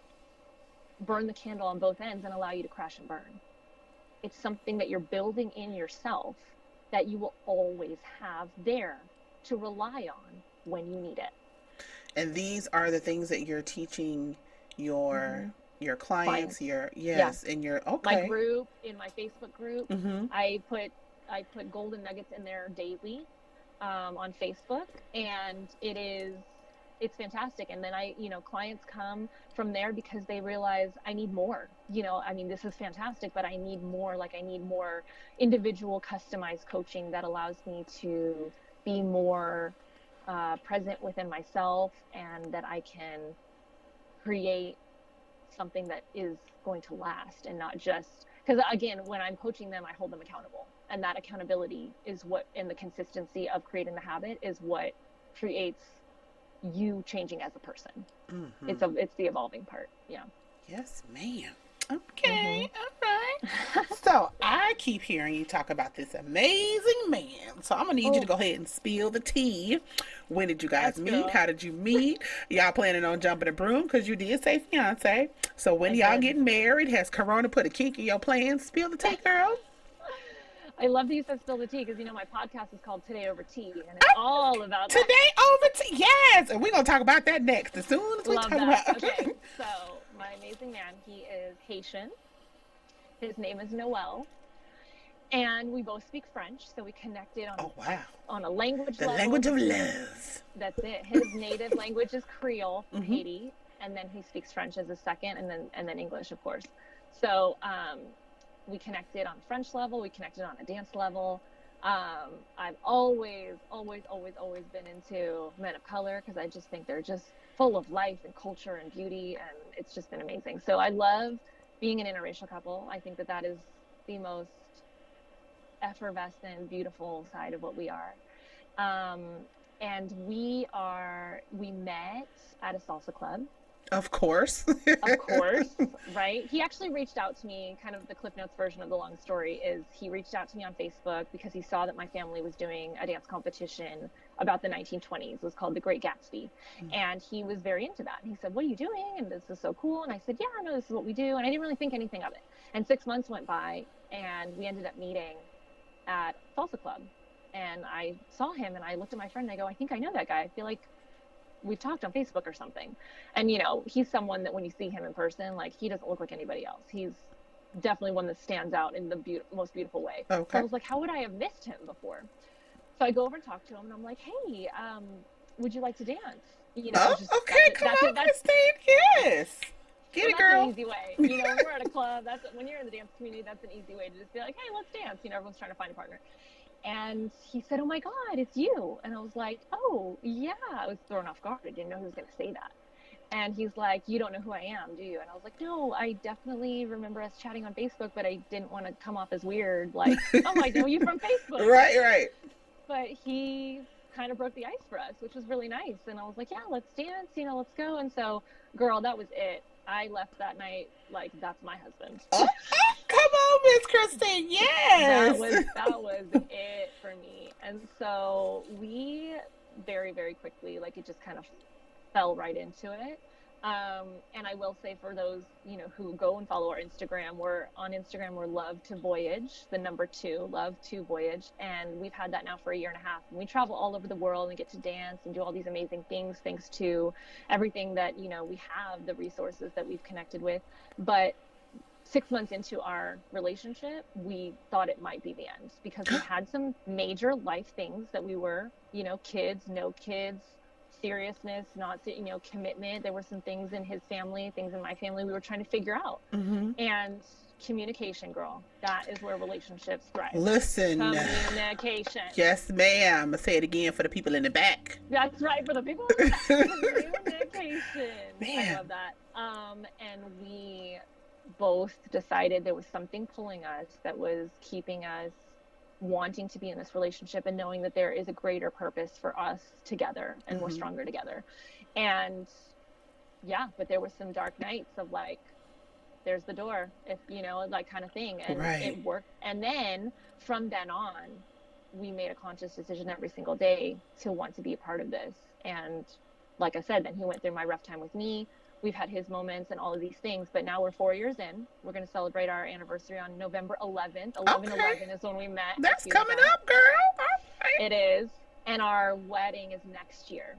burn the candle on both ends and allow you to crash and burn. It's something that you're building in yourself that you will always have there to rely on when you need it. And these are the things that you're teaching your Mm-hmm. your clients, Clients. your Yeah. yes, and your My okay. group, in my Facebook group, Mm-hmm. I put golden nuggets in there daily, on Facebook, and it's fantastic. And then clients come from there because they realize, I need more. I mean, this is fantastic, but I need more. Like, I need more individual, customized coaching that allows me to be more present within myself, and that I can create something that is going to last, and not just because, again, when I'm coaching them, I hold them accountable, and that accountability is what, and the consistency of creating the habit is what creates you changing as a person. Mm-hmm. It's the evolving part. Yeah. Yes, ma'am. Okay, Mm-hmm. all right. So I keep hearing you talk about this amazing man. So I'm gonna need you to Oh, go ahead and spill the tea. When did you guys yes, meet? girl. How did you meet? Y'all planning on jumping a broom? Because you did say fiance. So when I y'all did. getting married? Has Corona put a kink in your plans? Spill the tea, girl. I love that you said spill the tea, because my podcast is called Today Over Tea, and it's all about that. Today over tea. Yes, and we're gonna talk about that next. As soon as we Love talk that. about. Okay, so my amazing man, he is Haitian. His name is Noël, and we both speak French, so we connected Oh wow, on a language the level language of because love. that's it. His native language is Creole from Mm-hmm. Haiti, and then he speaks French as a second, and then English, of course. So we connected on a French level. We connected on a dance level. I've always, always, always, always been into men of color, because I just think they're just full of life and culture and beauty, and it's just been amazing. So I love being an interracial couple, I think that that is the most effervescent, beautiful side of what we are. Um, and we met at a salsa club. Of course. Of course, right? He actually reached out to me, kind of the Cliff Notes version of the long story is he reached out to me on Facebook because he saw that my family was doing a dance competition about the 1920s. It was called The Great Gatsby. And he was very into that. And he said, "What are you doing? And this is so cool." And I said, "Yeah, no, this is what we do." And I didn't really think anything of it. And 6 months went by and we ended up meeting at Salsa Club. And I saw him and I looked at my friend and I go, "I think I know that guy. I feel like we've talked on Facebook or something." And, you know, he's someone that when you see him in person, like, he doesn't look like anybody else. He's definitely one that stands out in the most beautiful way. Okay. So I was like, how would I have missed him before? So I go over and talk to him and I'm like, "Hey, would you like to dance?" You know, Oh, just, okay, come on, Christine. Yes. Get it, that's girl. an easy way. You know, when we're at a club, when you're in the dance community, that's an easy way to just be like, "Hey, let's dance." You know, everyone's trying to find a partner. And he said, "Oh my God, it's you." And I was like, "Oh, yeah." I was thrown off guard. I didn't know he was going to say that. And he's like, "You don't know who I am, do you?" And I was like, "No, I definitely remember us chatting on Facebook, but I didn't want to come off as weird. Like, oh, I know you from Facebook." Right. But he kind of broke the ice for us, which was really nice. And I was like, "Yeah, let's dance, you know, let's go." And so, girl, that was it. I left that night like, that's my husband. Oh, come on, Miss Christine. Yes. That was it for me. And so we very, very quickly, like, it just kind of fell right into it. And I will say, for those, you know, who go and follow our Instagram, we're Love to Voyage, the number 2, Love to Voyage. And we've had that now for a year and a half. And we travel all over the world and get to dance and do all these amazing things, thanks to everything that, you know, we have, the resources that we've connected with. But 6 months into our relationship, we thought it might be the end, because we had some major life things that we were, you know, kids, no kids, seriousness, not, you know, commitment. There were some things in his family, things in my family we were trying to figure out. And communication, girl, that is where relationships thrive. Listen. Communication. Yes, ma'am. I'm going to say it again for the people in the back. That's right, for the people in the back. Communication. Man. I love that. And we both decided there was something pulling us that was keeping us wanting to be in this relationship, and knowing that there is a greater purpose for us together, and we're stronger together. And yeah, but there were some dark nights of like, there's the door, if you know, like, kind of thing. And it worked. And then from then on, we made a conscious decision every single day to want to be a part of this. And like I said, then he went through my rough time with me. We've had his moments and all of these things, but now we're 4 years in. We're going to celebrate our anniversary on November 11th. 11/11 is when we met. That's coming up, girl. Okay. It is. And our wedding is next year.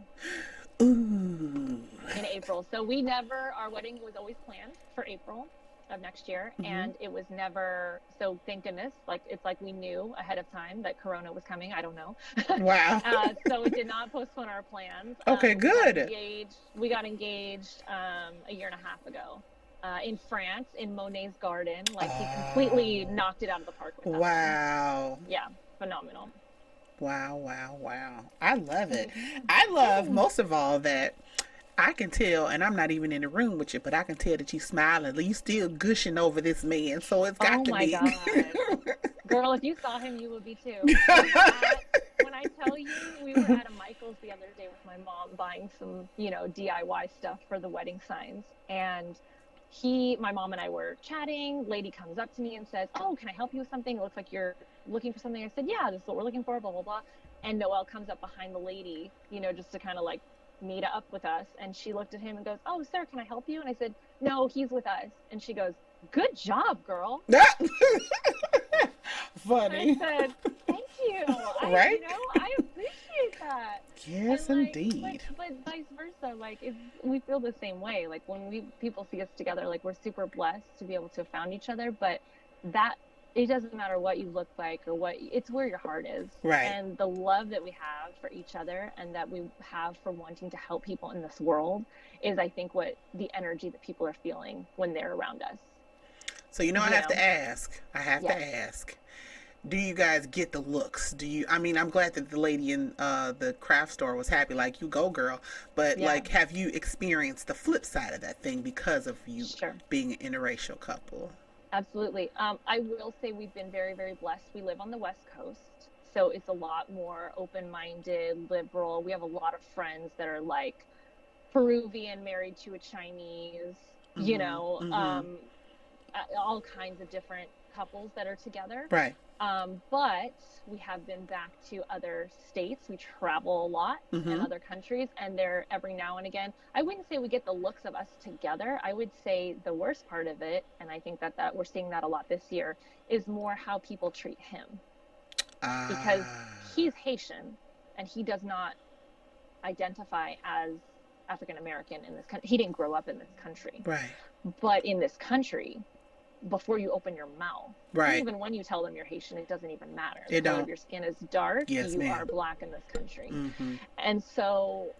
Ooh. In April. So our wedding was always planned for April of next year. And it was never, so thank goodness, like, it's like we knew ahead of time that Corona was coming. I don't know. Wow. So it did not postpone our plans. Okay, good. We got engaged a year and a half ago in France, in Monet's garden. Like, he completely knocked it out of the park with us. Wow. Yeah, phenomenal. Wow. I love it. I love most of all that I can tell, and I'm not even in the room with you, but I can tell that you smiling. You still gushing over this man, so it's got to be. Oh my God. Girl, if you saw him, you would be too. When I tell you, we were at a Michael's the other day with my mom buying some, you know, DIY stuff for the wedding signs. And my mom and I were chatting. Lady comes up to me and says, "Oh, can I help you with something? It looks like you're looking for something." I said, "Yeah, this is what we're looking for, blah, blah, blah." And Noël comes up behind the lady, you know, just to kind of like meet up with us. And she looked at him and goes, "Oh, sir, can I help you?" And I said, "No, he's with us." And she goes, "Good job, girl." Funny. And I said, "Thank you." Right? You know, I appreciate that. Yes, and, indeed. But vice versa, like, we feel the same way. Like, when people see us together, like, we're super blessed to be able to have found each other. But that, it doesn't matter what you look like or it's where your heart is. Right. And the love that we have for each other and that we have for wanting to help people in this world is, I think, what the energy that people are feeling when they're around us. So, I have to ask. do you guys get the looks? Do you, I mean, I'm glad that the lady in the craft store was happy, like, you go, girl. But, Yeah, like, have you experienced the flip side of that thing because of you sure. being an interracial couple? Absolutely. I will say we've been very, very blessed. We live on the West Coast, so it's a lot more open-minded, liberal. We have a lot of friends that are like Peruvian married to a Chinese, Mm-hmm. Mm-hmm. all kinds of different couples that are together. Right. But we have been back to other states. We travel a lot and Mm-hmm. other countries, and there every now and again, I wouldn't say we get the looks of us together. I would say the worst part of it, and I think that we're seeing that a lot this year, is more how people treat him because Ah. he's Haitian and he does not identify as African American in this country. He didn't grow up in this country, Right. but in this country, before you open your mouth. And Right. even when you tell them you're Haitian, it doesn't even matter. The It color of don't. your skin is dark, Yes, you are ma'am. black in this country. Mm-hmm. And so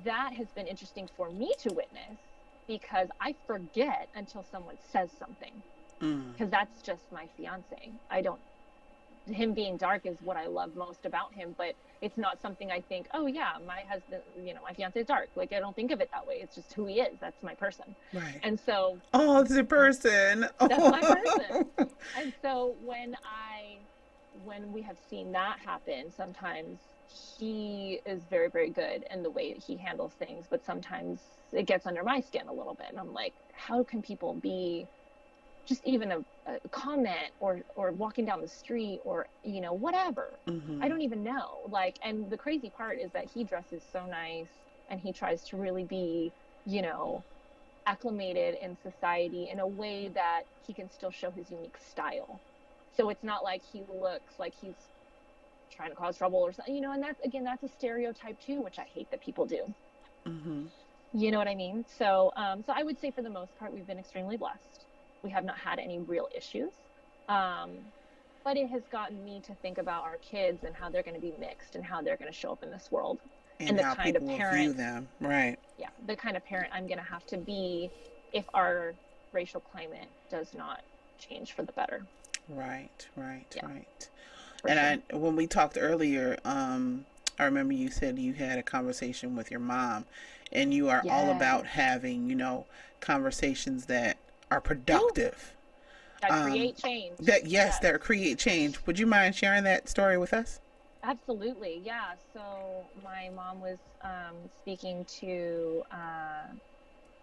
that has been interesting for me to witness because I forget until someone says something. Mm. Because that's just my fiance. I don't, him being dark is what I love most about him, but it's not something I think, oh yeah, my husband, my fiance is dark. Like I don't think of it that way. It's just who he is. That's my person. Right. And so Oh, it's a person. that's my Oh. person. And so when we have seen that happen, sometimes he is very, very good in the way that he handles things, but sometimes it gets under my skin a little bit. And I'm like, how can people be just even a comment or walking down the street or, whatever. Mm-hmm. I don't even know. Like, and the crazy part is that he dresses so nice and he tries to really be, you know, acclimated in society in a way that he can still show his unique style. So it's not like he looks like he's trying to cause trouble or something, and that's a stereotype too, which I hate that people do. Mm-hmm. You know what I mean? So I would say for the most part, we've been extremely blessed. We have not had any real issues. Um, but it has gotten me to think about our kids and how they're going to be mixed and how they're going to show up in this world And and the how kind of people will view parent, them. Right. yeah, the kind of parent I'm going to have to be if our racial climate does not change for the better. Right. Right. Yeah, Right. for And sure. when we talked earlier, I remember you said you had a conversation with your mom, and you are all Yes. about having, conversations that are Woo, productive. that Um, create change. that yes, Yes. that create change. Would you mind sharing that story with us? Absolutely, yeah. So my mom was speaking to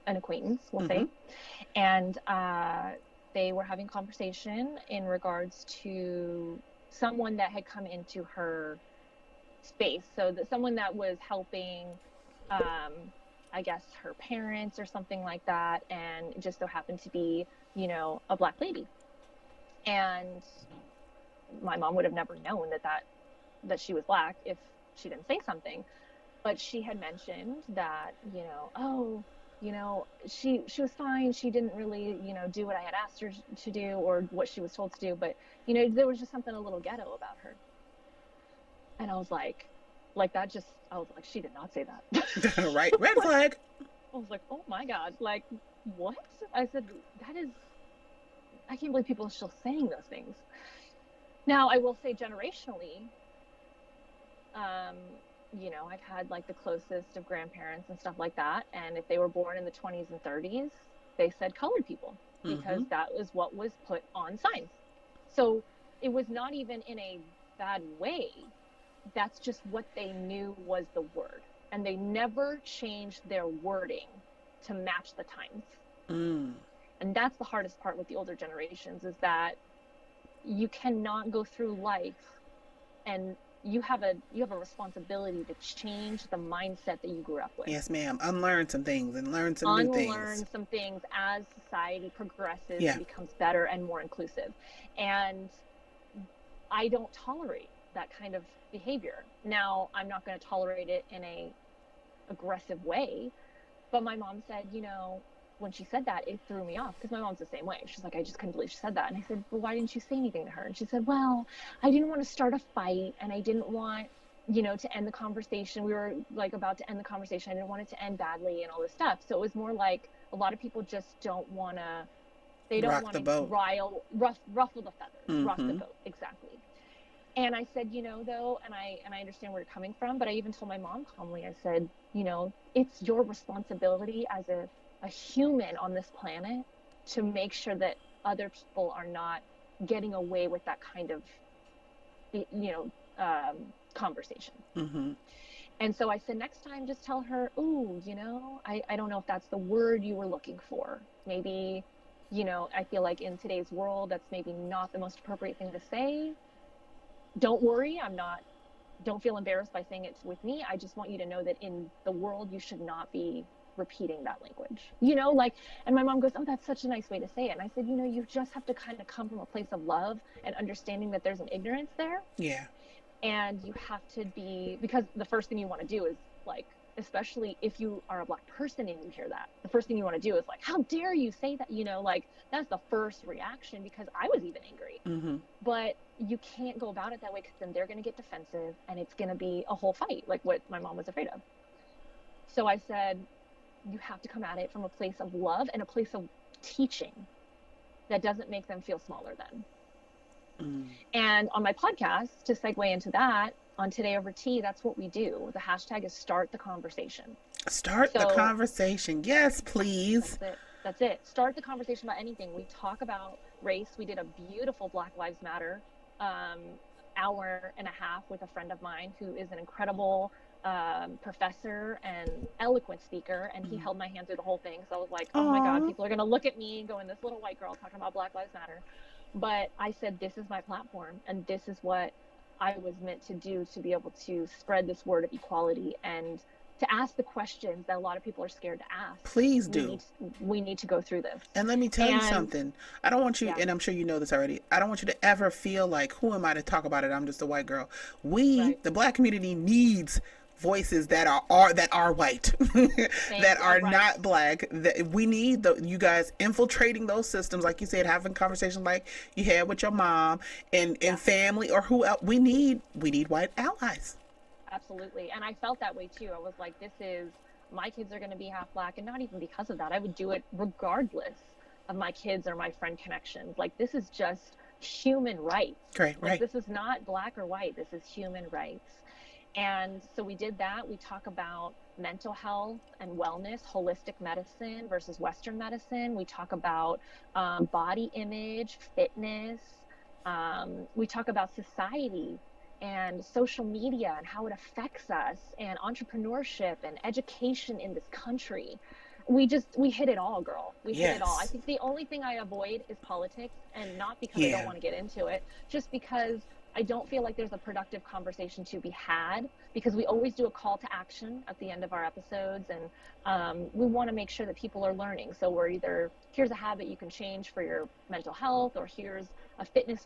an acquaintance, we'll Mm-hmm. say, and they were having conversation in regards to someone that had come into her space. So that someone that was helping, I guess, her parents or something like that, and it just so happened to be, a black lady. And my mom would have never known that she was black if she didn't say something. But she had mentioned that, oh, she was fine. She didn't really, do what I had asked her to do or what she was told to do. But, there was just something a little ghetto about her. And I was like that just, I was like, she did not say that. Right. Red Like, flag. I was like, oh my God, like, what? I said, that is, I can't believe people are still saying those things. Now, I will say generationally, um, I've had like the closest of grandparents and stuff like that. And if they were born in the 20s and 30s, they said colored people because Mm-hmm. that was what was put on signs. So it was not even in a bad way. That's just what they knew was the word. And they never changed their wording to match the times. Mm. And that's the hardest part with the older generations is that you cannot go through life and you have a responsibility to change the mindset that you grew up with, Yes, ma'am. Unlearn some things and learn some new things. unlearn some things as society progresses Yeah. and becomes better and more inclusive. And I don't tolerate that kind of behavior. Now, I'm not going to tolerate it in a aggressive way, but my mom said, when she said that, it threw me off because my mom's the same way. She's like, I just couldn't believe she said that. And I said, well, why didn't you say anything to her? And she said, well, I didn't want to start a fight and I didn't want, to end the conversation. We were like about to end the conversation. I didn't want it to end badly and all this stuff. So it was more like a lot of people just they don't Rock want the to boat. ruffle the feathers, rock the Mm-hmm. boat. Exactly. And I said, though, and I understand where you're coming from, but I even told my mom calmly, I said, it's your responsibility as a human on this planet to make sure that other people are not getting away with that kind of, conversation. Mm-hmm. And so I said, next time, just tell her, ooh, I don't know if that's the word you were looking for. Maybe, I feel like in today's world, that's maybe not the most appropriate thing to say. Don't worry, don't feel embarrassed by saying it with me. I just want you to know that in the world, you should not be repeating that language, and my mom goes, oh, that's such a nice way to say it. And I said, you just have to kind of come from a place of love and understanding that there's an ignorance there. Yeah. And you have to be, because the first thing you want to do is especially if you are a Black person and you hear that, the first thing you want to do is how dare you say that, that's the first reaction, because I was even angry. Mm-hmm. But you can't go about it that way, because then they're going to get defensive and it's going to be a whole fight, like what my mom was afraid of. So I said, you have to come at it from a place of love and a place of teaching that doesn't make them feel smaller than. And on my podcast, to segue into that, on Today Over Tea, that's what we do. The hashtag is Start the Conversation. Start the conversation. Yes, please. That's it. Start the conversation about anything. We talk about race. We did a beautiful Black Lives Matter hour and a half with a friend of mine who is an incredible professor and eloquent speaker, and he held my hand through the whole thing. So I was like, oh my God, people are going to look at me going, this little white girl talking about Black Lives Matter. But I said, this is my platform, and this is what I was meant to do, to be able to spread this word of equality and to ask the questions that a lot of people are scared to ask. Please do. We need to go through this. And let me tell you something. I don't want you, and I'm sure you know this already, I don't want you to ever feel like, who am I to talk about it? I'm just a white girl. The Black community needs voices that are white, that are not Black. That we need you guys infiltrating those systems, like you said, having conversations like you had with your mom and family, or who else. We need white allies. Absolutely. And I felt that way too. I was like, my kids are going to be half Black, and not even because of that. I would do it regardless of my kids or my friend connections. This is just human rights. Right. This is not Black or white. This is human rights. And so we did that. We talk about mental health and wellness, holistic medicine versus Western medicine. We talk about body image, fitness. We talk about society and social media and how it affects us, and entrepreneurship and education in this country. We hit it all, girl. We hit it all. I think the only thing I avoid is politics, and not because I don't want to get into it, just because I don't feel like there's a productive conversation to be had, because we always do a call to action at the end of our episodes, and we want to make sure that people are learning. So we're either, here's a habit you can change for your mental health, or here's a fitness,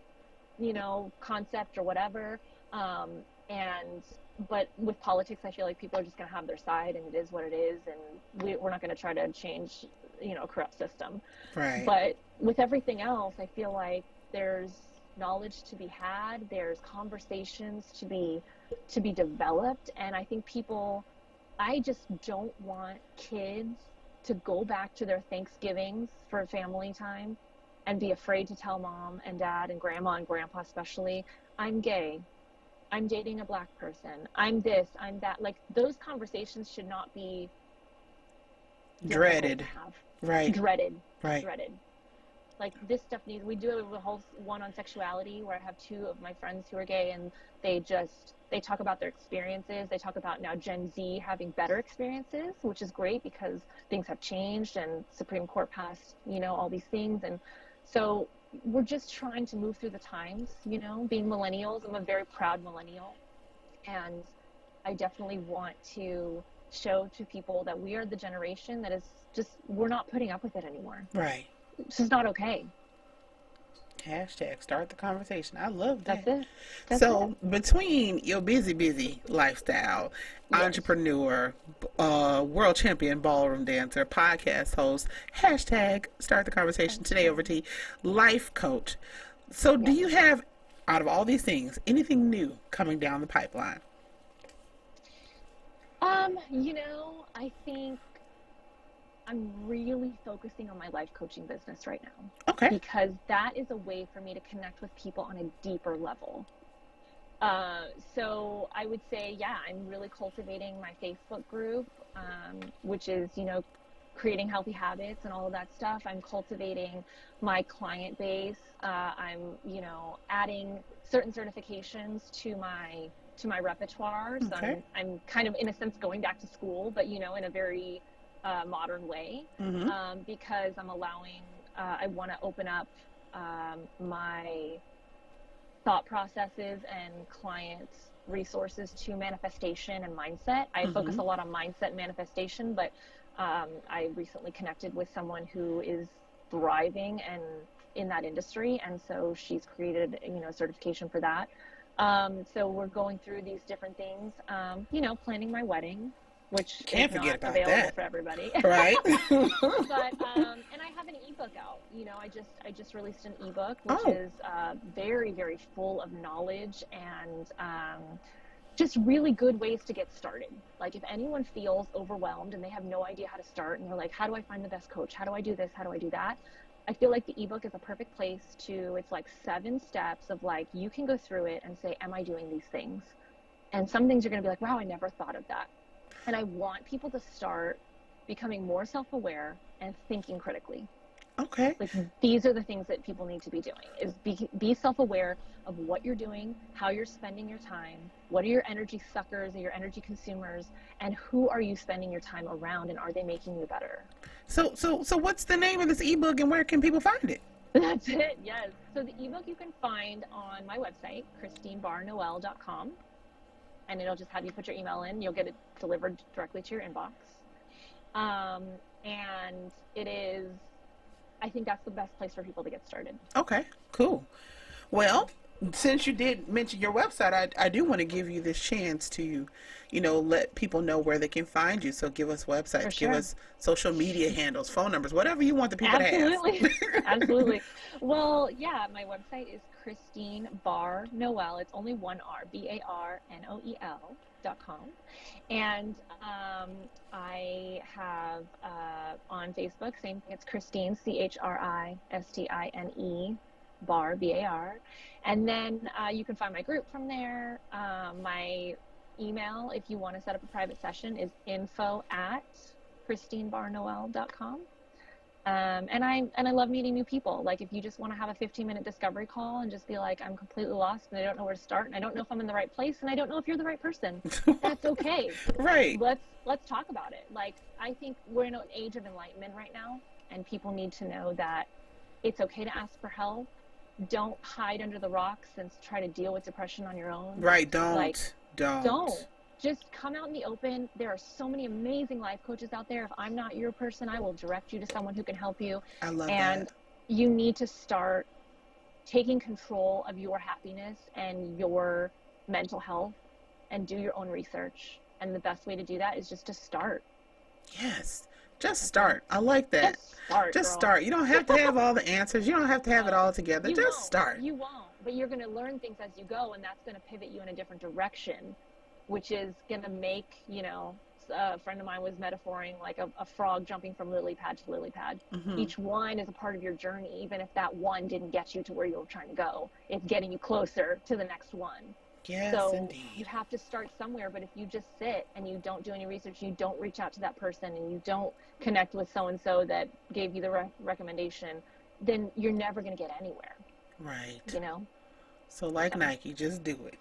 concept or whatever. But with politics, I feel like people are just going to have their side, and it is what it is, and we're not going to try to change, a corrupt system. Right. But with everything else, I feel like there's knowledge to be had, there's conversations to be developed, and I think I just don't want kids to go back to their Thanksgivings for family time and be afraid to tell mom and dad and grandma and grandpa especially, I'm gay, I'm dating a Black person, I'm this, I'm that. Those conversations should not be dreaded. Right. Dreaded. This stuff we do a whole one on sexuality, where I have two of my friends who are gay, and they talk about their experiences. They talk about now Gen Z having better experiences, which is great because things have changed and Supreme Court passed, all these things. And so we're just trying to move through the times, being millennials. I'm a very proud millennial, and I definitely want to show to people that we are the generation that is just, we're not putting up with it anymore. Right. This is not okay. Hashtag start the conversation. I love that. That's it. Between your busy lifestyle, entrepreneur, world champion ballroom dancer, podcast host, hashtag start the conversation, Today Over Tea, life coach. So do you have, out of all these things, anything new coming down the pipeline? I think I'm really focusing on my life coaching business right now. Okay. Because that is a way for me to connect with people on a deeper level. So I would say, yeah, I'm really cultivating my Facebook group, which is, creating healthy habits and all of that stuff. I'm cultivating my client base. I'm, adding certain certifications to my repertoire. So Okay. I'm kind of, in a sense, going back to school, but, in a very modern way, because I'm allowing, I want to open up my thought processes and client resources to manifestation and mindset. I focus a lot on mindset and manifestation, but I recently connected with someone who is thriving and in that industry, and so she's created, a certification for that. So we're going through these different things, planning my wedding, which Can't is forget not about available that. for everybody. Right. But and I have an ebook out. I just released an ebook, which is very, very full of knowledge and just really good ways to get started. Like, if anyone feels overwhelmed and they have no idea how to start, and they're like, how do I find the best coach? How do I do this? How do I do that? I feel like the ebook is a perfect place to, it's like 7 steps of, like, you can go through it and say, am I doing these things? And some things you're going to be like, wow, I never thought of that. And I want people to start becoming more self-aware and thinking critically. Okay. Like, these are the things that people need to be doing, is be self-aware of what you're doing, how you're spending your time, what are your energy suckers or your energy consumers, and who are you spending your time around, and are they making you better? So what's the name of this ebook, and where can people find it? That's it, yes. So the ebook you can find on my website, christinebarnoel.com, and it'll just have you put your email in. You'll get it delivered directly to your inbox. And it is, I think that's the best place for people to get started. Okay, cool. Well, since you did mention your website, I do want to give you this chance to, let people know where they can find you. So give us websites, Sure. give us social media handles, phone numbers, whatever you want the people Absolutely. to have. Absolutely. Well, yeah, my website is Christine Bar Noel. It's only one R, BARNOEL.com. And I have on Facebook, same thing, it's Christine, CHRISTINE, Bar, BAR. And then you can find my group from there. My email, if you want to set up a private session, is info@christinebarnoel.com. And I love meeting new people. Like, if you just want to have a 15-minute discovery call and just be like, I'm completely lost and I don't know where to start, and I don't know if I'm in the right place, and I don't know if you're the right person, that's okay. Right. Let's talk about it. Like, I think we're in an age of enlightenment right now, and people need to know that it's okay to ask for help. Don't hide under the rocks and try to deal with depression on your own. Right. Don't. Just come out in the open. There are so many amazing life coaches out there. If I'm not your person, I will direct you to someone who can help you. I love and that. You need to start taking control of your happiness and your mental health, and do your own research. And the best way to do that is just to start. Yes. Just start. I like that. Just start. You don't have to have all the answers. You don't have to have it all together. Just start. You won't. But you're going to learn things as you go, and that's going to pivot you in a different direction, which is going to make, a friend of mine was metaphoring like a frog jumping from lily pad to lily pad. Each one is a part of your journey, even if that one didn't get you to where you were trying to go. It's getting you closer to the next one. Yes, so indeed. You have to start somewhere, but if you just sit and you don't do any research, you don't reach out to that person, and you don't connect with so-and-so that gave you the recommendation, then you're never going to get anywhere. Right. So like Nike, just do it.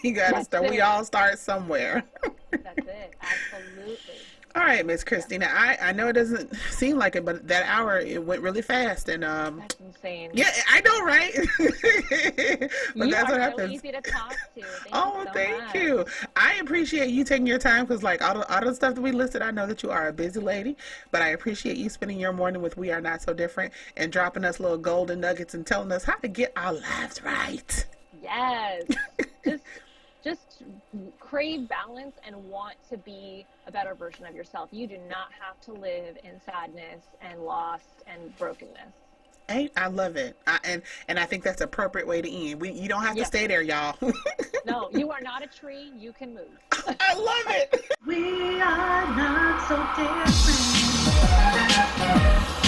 You got to start. We all start somewhere. That's it. Absolutely. All right, Miss Christina. I know it doesn't seem like it, but that hour, it went really fast, and that's insane. Yeah, I know, right? But you that's are what happens. So easy to talk to. Thank you. I appreciate you taking your time, because like all the stuff that we listed, I know that you are a busy lady, but I appreciate you spending your morning with We Are Not So Different and dropping us little golden nuggets and telling us how to get our lives right. Yes. Just crave balance and want to be a better version of yourself. You do not have to live in sadness and loss and brokenness. Hey, I love it. And I think that's an appropriate way to end. You don't have to stay there, y'all. No, you are not a tree. You can move. I love it. We are not so different.